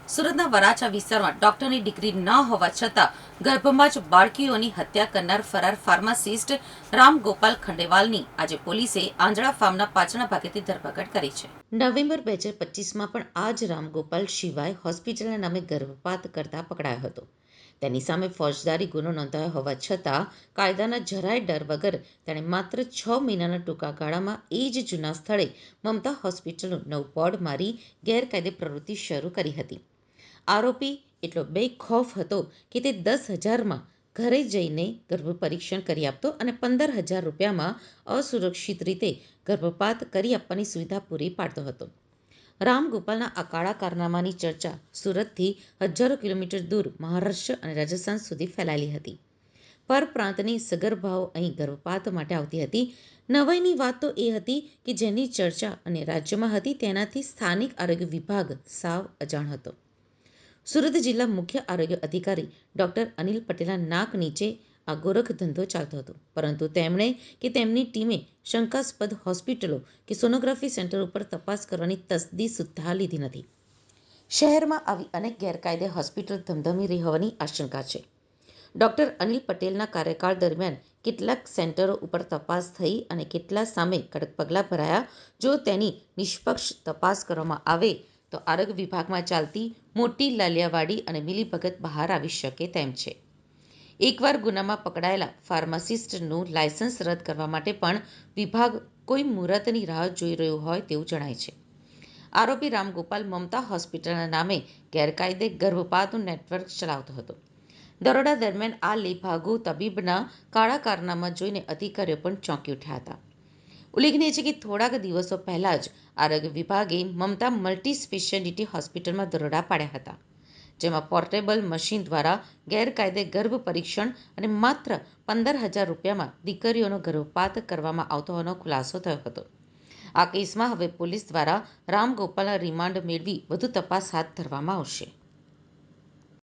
સુરતના વરાછા વિસ્તારમાં ડોક્ટરની ડિગ્રી ન હોવા છતાં ગર્ભમાં જ બાળકીઓની હત્યા કરનાર ફરાર ફાર્માસિસ્ટ રામ ગોપાલ ખંડેવાલની આજે પોલીસે આંજણા ફાર્મના પાછળના ભાગેથી ધરપકડ કરી છે. નવેમ્બર 2025માં પણ આ જ રામ ગોપાલ સિવાય હોસ્પિટલના નામે ગર્ભપાત કરતા પકડાયો હતો. તેની સામે ફોજદારી ગુનો નોંધાયો હોવા છતાં કાયદાના જરાય ડર વગર તેણે માત્ર 6 મહિનાના ટૂંકા ગાળામાં એ જ જૂના સ્થળે મમતા હોસ્પિટલનું નવું બોર્ડ મારી ગેરકાયદે પ્રવૃત્તિ શરૂ કરી હતી. આરોપી એટલો બેખૌફ હતો કે તે 10,000માં ઘરે જઈને ગર્ભ પરીક્ષણ કરી આપતો અને 15,000 રૂપિયામાં અસુરક્ષિત રીતે ગર્ભપાત કરી આપવાની સુવિધા પૂરી પાડતો હતો. રામ ગોપાલના આ કાળા કારનામાની ચર્ચા સુરતથી હજારો કિલોમીટર દૂર મહારાષ્ટ્ર અને રાજસ્થાન સુધી ફેલાયેલી હતી. પરપ્રાંતની સગર્ભાઓ અહીં ગર્ભપાત માટે આવતી હતી. નવાઈની વાત તો એ હતી કે જેની ચર્ચા અને રાજ્યમાં હતી તેનાથી સ્થાનિક આરોગ્ય વિભાગ સાવ અજાણ હતો. સુરત જિલ્લા મુખ્ય આરોગ્ય અધિકારી ડોક્ટર અનિલ પટેલના નાક નીચે આ ગોરખ ધંધો ચાલતો હતો, પરંતુ તેમણે કે તેમની ટીમે શંકાસ્પદ હોસ્પિટલો કે સોનોગ્રાફી સેન્ટર ઉપર તપાસ કરવાની તસદી સુદ્ધા લીધી નથી. શહેરમાં આવી અનેક ગેરકાયદે હોસ્પિટલ ધમધમી રહી હોવાની આશંકા છે. ડોક્ટર અનિલ પટેલના કાર્યકાળ દરમિયાન કેટલાક સેન્ટરો ઉપર તપાસ થઈ અને કેટલા સામે કડક પગલાં ભરાયા. જો તેની નિષ્પક્ષ તપાસ કરવામાં આવે તો આરોગ્ય વિભાગમાં ચાલતી મોટી લાલિયાવાડી અને મિલીભગત બહાર આવી શકે તેમ છે. એકવાર ગુનામાં પકડાયેલા ફાર્માસિસ્ટનું લાયસન્સ રદ કરવા માટે પણ વિભાગ કોઈ મુહૂર્તની રાહ જોઈ રહ્યું હોય તેવું જણાય છે. આરોપી રામગોપાલ મમતા હોસ્પિટલના નામે ગેરકાયદે ગર્ભપાતનું નેટવર્ક ચલાવતો હતો. દરોડા દરમિયાન આ લેભાગુ તબીબના કાળા કારનામા જોઈને અધિકારીઓ પણ ચોંકી ઉઠ્યા હતા. ઉલ્લેખનીય છે કે થોડાક દિવસો પહેલા જ આરોગ્ય વિભાગે મમતા મલ્ટી સ્પેશિયાલિટી હોસ્પિટલમાં દરોડા પાડ્યા હતા, જેમાં પોર્ટેબલ મશીન દ્વારા ગેરકાયદે ગર્ભ પરીક્ષણ અને માત્ર 15,000 રૂપિયામાં દીકરીઓનો ગર્ભપાત કરવામાં આવતો હોવાનો ખુલાસો થયો હતો. આ કેસમાં હવે પોલીસ દ્વારા રામ ગોપાલના રિમાન્ડ મેળવી વધુ તપાસ હાથ ધરવામાં આવશે.